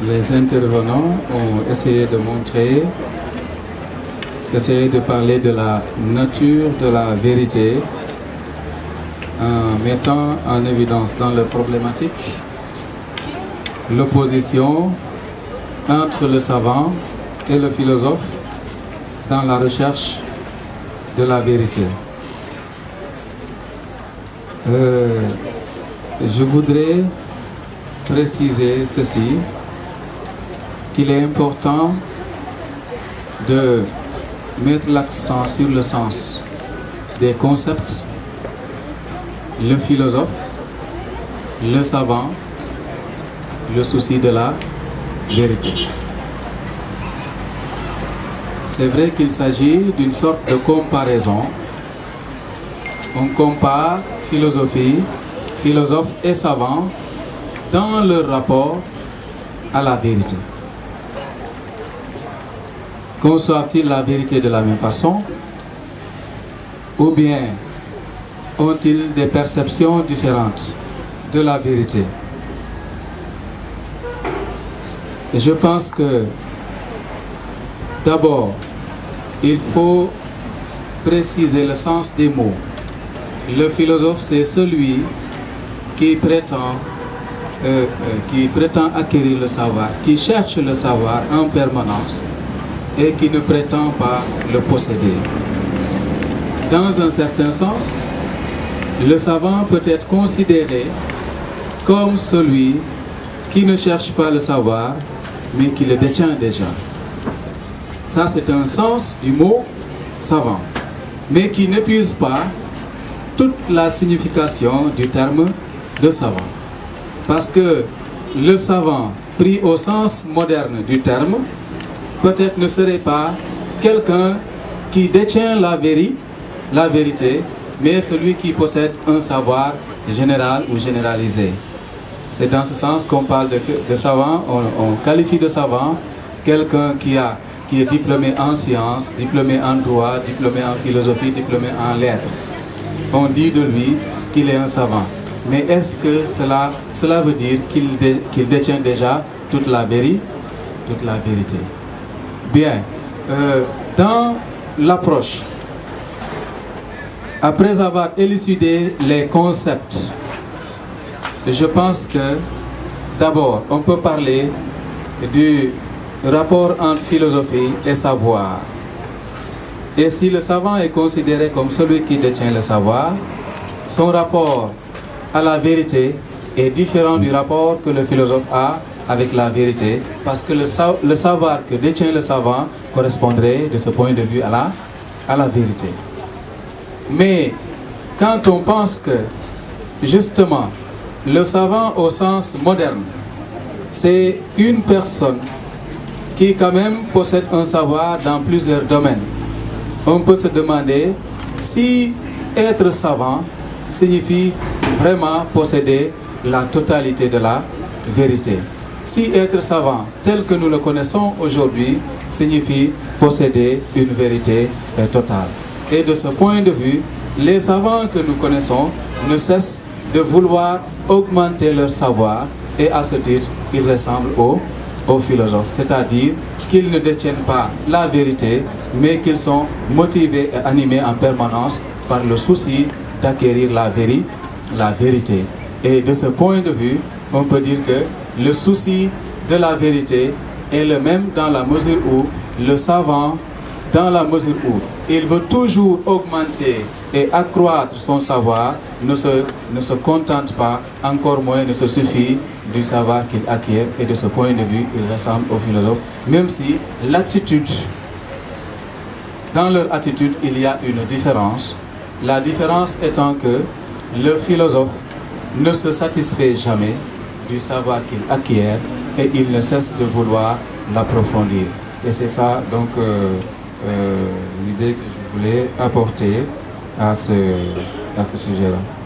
les intervenants ont essayé de montrer, essayé de parler de la nature de la vérité en mettant en évidence dans leur problématique l'opposition entre le savant et le philosophe dans la recherche de la vérité. Je voudrais préciser ceci, qu'il est important de mettre l'accent sur le sens des concepts, le philosophe, le savant, le souci de la vérité. C'est vrai qu'il s'agit d'une sorte de comparaison. On compare philosophie, philosophe et savant dans leur rapport à la vérité. Conçoivent-ils la vérité de la même façon ou bien ont-ils des perceptions différentes de la vérité? Et je pense que d'abord, il faut préciser le sens des mots. Le philosophe, c'est celui qui prétend acquérir le savoir, qui cherche le savoir en permanence et qui ne prétend pas le posséder. Dans un certain sens, le savant peut être considéré comme celui qui ne cherche pas le savoir, mais qui le détient déjà. Ça, c'est un sens du mot savant, mais qui n'épuise pas toute la signification du terme de savant. Parce que le savant, pris au sens moderne du terme, peut-être ne serait pas quelqu'un qui détient la vérité, mais celui qui possède un savoir général ou généralisé. C'est dans ce sens qu'on parle de savant, on qualifie de savant quelqu'un qui est diplômé en sciences, diplômé en droit, diplômé en philosophie, diplômé en lettres. On dit de lui qu'il est un savant. Mais est-ce que cela veut dire qu'il détient déjà toute la vérité? Bien, dans l'approche, après avoir élucidé les concepts, je pense que d'abord, on peut parler du rapport entre philosophie et savoir. Et si le savant est considéré comme celui qui détient le savoir, son rapport à la vérité est différent du rapport que le philosophe a avec la vérité, parce que le savoir que détient le savant correspondrait de ce point de vue à la vérité. Mais quand on pense que justement le savant au sens moderne, c'est une personne qui quand même possède un savoir dans plusieurs domaines, on peut se demander si être savant signifie vraiment posséder la totalité de la vérité. Si être savant tel que nous le connaissons aujourd'hui signifie posséder une vérité totale. Et de ce point de vue, les savants que nous connaissons ne cessent de vouloir augmenter leur savoir et à ce titre, ils ressemblent aux philosophes. C'est-à-dire qu'ils ne détiennent pas la vérité, mais qu'ils sont motivés et animés en permanence par le souci d'acquérir la vérité. Et de ce point de vue, on peut dire que le souci de la vérité est le même dans la mesure où le savant, dans la mesure où il veut toujours augmenter et accroître son savoir, ne se contente pas, encore moins ne se suffit du savoir qu'il acquiert, et de ce point de vue, il ressemble aux philosophes, même si l'attitude, dans leur attitude, il y a une différence. La différence étant que le philosophe ne se satisfait jamais du savoir qu'il acquiert et il ne cesse de vouloir l'approfondir. Et c'est ça donc l'idée que je voulais apporter à ce sujet-là.